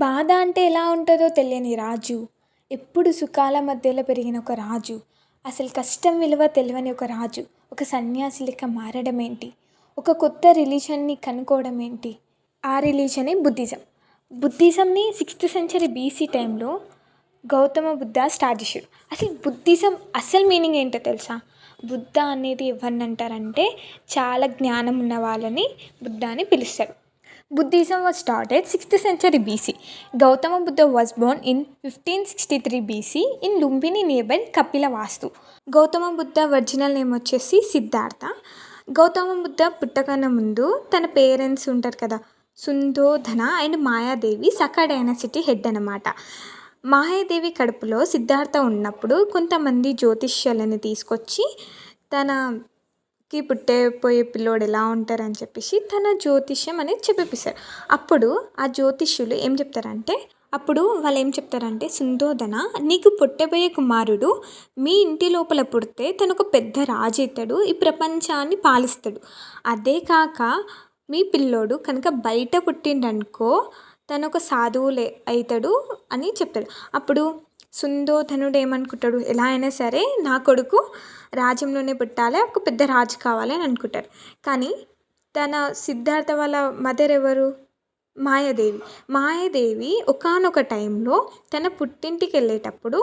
బాధ అంటే ఎలా ఉంటుందో తెలియని రాజు, ఎప్పుడు సుఖాల మధ్యలో పెరిగిన ఒక రాజు, అసలు కష్టం విలువ తెలియని ఒక రాజు, ఒక సన్యాసి లెక్క మారడం ఏంటి, ఒక కొత్త రిలీజన్ని కనుక్కోవడం ఏంటి, ఆ రిలీజనే బుద్ధిజం. బుద్ధిజంని 6th century బీసీ టైంలో గౌతమ బుద్ధ స్టార్ట్ చేశాడు. అసలు బుద్ధిజం అసలు మీనింగ్ ఏంటో తెలుసా? బుద్ధ అనేది ఎవరిని అంటారంటే చాలా జ్ఞానం ఉన్న వాళ్ళని బుద్ధ అని పిలుస్తారు. Buddhism was started 6th century BC. Gautama Buddha was born in 1563 BC in Lumbini nearby Kapilavastu. Gautama Buddha original name వచ్చేసి సిద్ధార్థ. గౌతమ బుద్ధ పుట్టకన్నా ముందు తన పేరెంట్స్ ఉంటారు కదా, Suddhodana and Mayadevi Shakya dynasty head అనమాట. మాయాదేవి కడుపులో సిద్ధార్థ ఉన్నప్పుడు కొంతమంది జ్యోతిష్యులని తీసుకొచ్చి తనకి పుట్టేపోయే పిల్లోడు ఎలా ఉంటారని చెప్పేసి తన జ్యోతిష్యం అనేది చెప్పిస్తారు. అప్పుడు ఆ జ్యోతిష్యులు ఏం చెప్తారంటే సుందోధన, నీకు పుట్టబోయే కుమారుడు మీ ఇంటి లోపల పుడితే తను ఒక పెద్ద రాజు అవుతాడు, ఈ ప్రపంచాన్ని పాలిస్తాడు. అదే కాక మీ పిల్లోడు కనుక బయట పుట్టిండనుకో తను ఒక సాధువులే అవుతాడు అని చెప్తాడు. అప్పుడు సుందోధనుడు ఏమనుకుంటాడు, ఎలా అయినా సరే నా కొడుకు రాజ్యంలోనే పుట్టాలి, ఒక పెద్ద రాజు కావాలి అని అనుకుంటారు. కానీ తన సిద్ధార్థ వాళ్ళ మదర్ ఎవరు? మాయాదేవి ఒకానొక టైంలో తన పుట్టింటికి వెళ్ళేటప్పుడు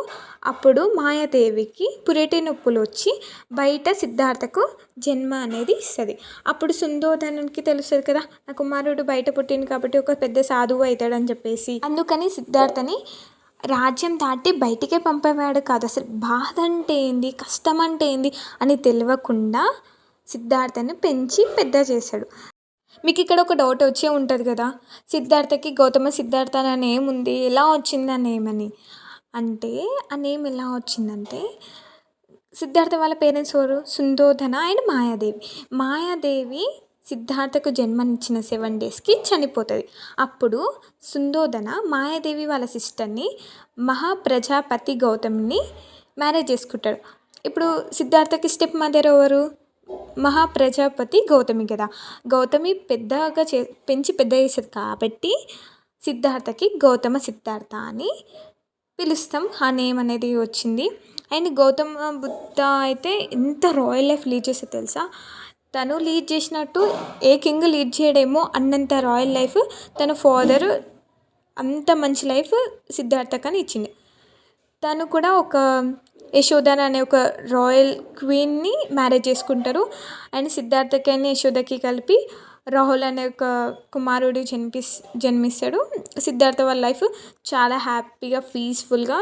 అప్పుడు మాయాదేవికి పురిటి నొప్పులు వచ్చి బయట సిద్ధార్థకు జన్మ అనేది ఇస్తుంది. అప్పుడు సుందోధనునికి తెలుస్తుంది కదా, నా కుమారుడు బయట పుట్టింది కాబట్టి ఒక పెద్ద సాధువు అవుతాడని చెప్పేసి అందుకని సిద్ధార్థని రాజ్యం దాటి బయటికే పంపేవాడు కాదు. అసలు బాధ అంటే ఏంది, కష్టం అంటే ఏంది అని తెలియకుండా సిద్ధార్థని పెంచి పెద్ద చేశాడు. మీకు ఇక్కడ ఒక డౌట్ వచ్చే ఉంటుంది కదా, సిద్ధార్థకి గౌతమ సిద్ధార్థ అనే నేమ్ ఉంది, ఎలా వచ్చింది ఆ నేమ్ అని. అంటే ఆ నేమ్ ఎలా వచ్చిందంటే సిద్ధార్థ వాళ్ళ పేరెంట్స్ ఎవరు? సుందోధన అండ్ మాయాదేవి సిద్ధార్థకు జన్మనిచ్చిన 7 daysకి చనిపోతుంది. అప్పుడు సుందోధన మాయాదేవి వాళ్ళ సిస్టర్ని మహాప్రజాపతి గౌతమ్ని మ్యారేజ్ చేసుకుంటాడు. ఇప్పుడు సిద్ధార్థకి స్టెప్ మదర్ ఎవరు? మహాప్రజాపతి గౌతమి కదా. గౌతమి పెద్దగా పెంచి పెద్ద చేసేది కాబట్టి సిద్ధార్థకి గౌతమ సిద్ధార్థ అని పిలుస్తాం. ఆ నేమ్ అనేది వచ్చింది. అండ్ గౌతమ బుద్ధ అయితే ఎంత రాయల్ లైఫ్ లీడ్ చేస్తే తెలుసా? తను లీడ్ చేసినట్టు ఏ కింగ్ లీడ్ చేయడేమో అన్నంత రాయల్ లైఫ్ తన ఫాదర్ అంత మంచి లైఫ్ సిద్ధార్థకని ఇచ్చింది. తను కూడా ఒక యశోధన అనే ఒక రాయల్ క్వీన్ని మ్యారేజ్ చేసుకుంటారు. అండ్ సిద్ధార్థకి అని యశోదకి కలిపి రాహుల్ అనే ఒక కుమారుడు జన్మిస్తాడు. సిద్ధార్థ వాళ్ళ లైఫ్ చాలా హ్యాపీగా పీస్ఫుల్గా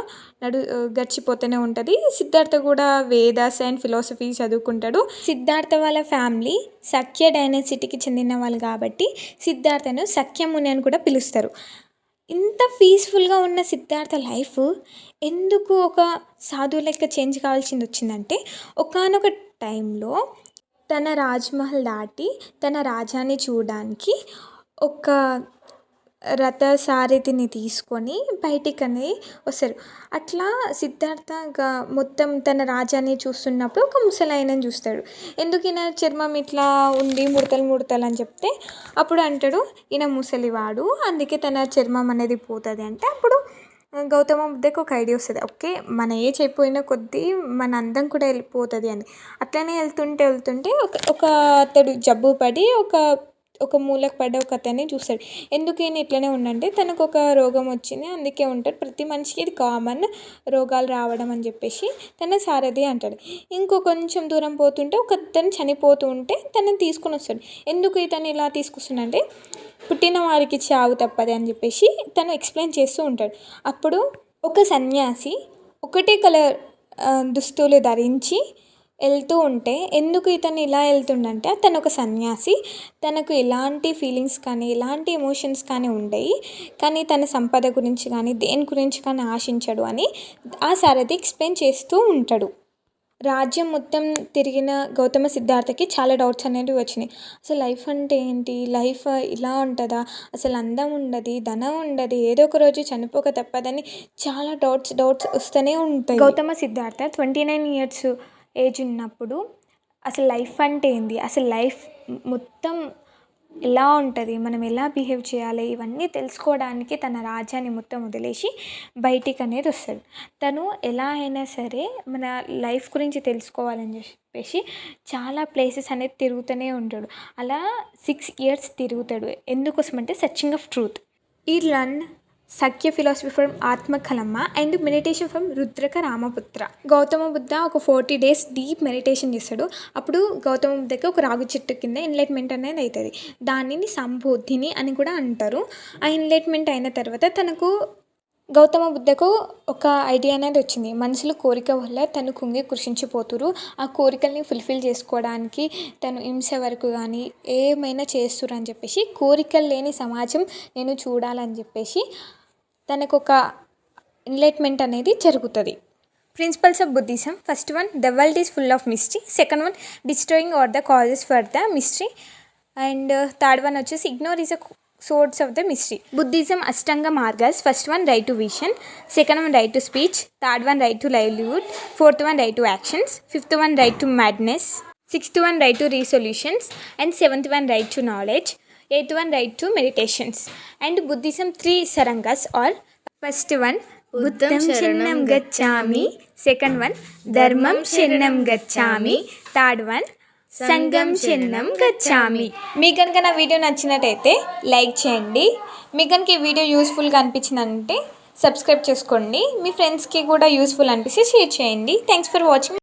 గడిచిపోతూనే ఉంటుంది. సిద్ధార్థ కూడా వేదాస్ అండ్ ఫిలాసఫీ చదువుకుంటాడు. సిద్ధార్థ వాళ్ళ ఫ్యామిలీ సఖ్య డైనాసిటీకి చెందిన వాళ్ళు కాబట్టి సిద్ధార్థను సఖ్యముని అని కూడా పిలుస్తారు. ఇంత పీస్ఫుల్గా ఉన్న సిద్ధార్థ లైఫ్ ఎందుకు ఒక సాధువు లెక్క చేంజ్ కావాల్సింది వచ్చిందంటే, ఒకానొక టైంలో తన రాజ్మహల్ దాటి తన రాజ్యాన్ని చూడడానికి ఒక రథసారథిని తీసుకొని బయటికని వస్తారు. అట్లా సిద్ధార్థ మొత్తం తన రాజ్యాన్ని చూస్తున్నప్పుడు ఒక ముసలాయనని చూస్తాడు. ఎందుకు ఈయన చర్మం ఇట్లా ఉంది ముడతలు అని చెప్తే అప్పుడు అంటాడు, ఈయన ముసలివాడు అందుకే తన చర్మం అనేది పోతుంది అంటే అప్పుడు గౌతమ బుద్ధకి ఒక ఐడియా వస్తుంది, ఓకే మన ఏజ్ అయిపోయిన కొద్దీ మన అందం కూడా వెళ్ళిపోతుంది అని. అట్లనే వెళ్తుంటే ఒక అతడు జబ్బు పడి ఒక మూలకు పడ్డ ఒక అతన్ని చూస్తాడు. ఎందుకు ఈయన ఇట్లనే ఉండంటే తనకు ఒక రోగం వచ్చింది అందుకే ఉంటాడు, ప్రతి మనిషికి ఇది కామన్ రోగాలు రావడం అని చెప్పేసి తన సారథి అంటాడు. కొంచెం దూరం పోతుంటే ఒక అతను చనిపోతూ ఉంటే తనని తీసుకొని వస్తాడు. ఎందుకు ఇతను ఇలా తీసుకొస్తుందంటే పుట్టిన వారికి చావు తప్పదు అని చెప్పేసి తను ఎక్స్ప్లెయిన్ చేస్తూ ఉంటాడు. అప్పుడు ఒక సన్యాసి ఒకటే కలర్ దుస్తులు ధరించి వెళ్తూ ఉంటే ఎందుకు ఇతను ఇలా వెళ్తుండంటే తను ఒక సన్యాసి, తనకు ఎలాంటి ఫీలింగ్స్ కానీ ఎలాంటి ఎమోషన్స్ కానీ ఉండయి, కానీ తన సంపద గురించి కానీ దేని గురించి కానీ ఆశించడు అని ఆ సారథి ఎక్స్ప్లెయిన్ చేస్తూ ఉంటాడు. రాజ్యం మొత్తం తిరిగిన గౌతమ సిద్ధార్థకి చాలా డౌట్స్ అనేవి వచ్చినాయి. అసలు లైఫ్ అంటే ఏంటి, లైఫ్ ఇలా ఉంటుందా, అసలు అందం ఉండదు, ధనం ఉండదు, ఏదో ఒక రోజు చనిపోక తప్పదని చాలా డౌట్స్ వస్తూనే ఉంటాయి. గౌతమ సిద్ధార్థ 29 years ఏజ్ ఉన్నప్పుడు అసలు లైఫ్ అంటే ఏంది, అసలు లైఫ్ మొత్తం ఎలా ఉంటుంది, మనం ఎలా బిహేవ్ చేయాలి, ఇవన్నీ తెలుసుకోవడానికి తన రాజ్యాన్ని మొత్తం వదిలేసి బయటికి అనేది వస్తాడు. తను ఎలా అయినా సరే మన లైఫ్ గురించి తెలుసుకోవాలని చెప్పేసి చాలా ప్లేసెస్ అనేది తిరుగుతూనే ఉంటాడు. అలా 6 years తిరుగుతాడు. ఎందుకోసం అంటే సర్చింగ్ ఆఫ్ ట్రూత్. ఈ లర్న్ సఖ్య ఫిలాసఫీ ఫ్రమ్ ఆత్మకలమ్మ and meditation from Rudraka Ramaputra. Gautama Buddha ఒక 40 days డీప్ మెడిటేషన్ చేస్తాడు. అప్పుడు గౌతమ బుద్ధకి ఒక రాగు చెట్టు కింద ఎన్లైట్మెంట్ అనేది అవుతుంది. దానిని సంబోధిని అని కూడా అంటారు. ఆ ఎన్లైట్మెంట్ అయిన తర్వాత గౌతమ బుద్ధకు ఒక ఐడియా అనేది వచ్చింది. మనుషులు కోరిక వల్ల తను కుంగి కృషించిపోతురు. ఆ కోరికల్ని ఫుల్ఫిల్ చేసుకోవడానికి తను హింస వరకు కానీ ఏమైనా చేస్తురు అని చెప్పేసి, కోరికలు లేని సమాజం నేను చూడాలని చెప్పేసి తనకు ఒక ఎన్లైట్మెంట్ అనేది జరుగుతుంది. Principles of Buddhism. First one, the world is full of mystery. Second one, destroying or the causes for the mystery. And third one వచ్చేసి ignore is a source of the mystery. Buddhism Ashtanga మార్గాస్. First one, right to vision. Second one, right to speech. Third one, right to livelihood. Fourth one, right to actions. Fifth one, right to madness. Sixth one, right to resolutions. And seventh one, right to knowledge. Eighth one, right to meditations. And Buddhism 3 sarangas are. First one, బుద్ధం శరణం గచ్చామి. Second one, ధర్మం శరణం గచ్చామి. Third one, సంఘం శరణం గచ్చామి. మీకు కనుక నా వీడియో నచ్చినట్టయితే లైక్ చేయండి. మీకు కనుక ఈ వీడియో యూస్ఫుల్గా అనిపించిందంటే సబ్స్క్రైబ్ చేసుకోండి. మీ ఫ్రెండ్స్కి కూడా యూస్ఫుల్ అనిపిస్తే షేర్ చేయండి. Thanks for watching.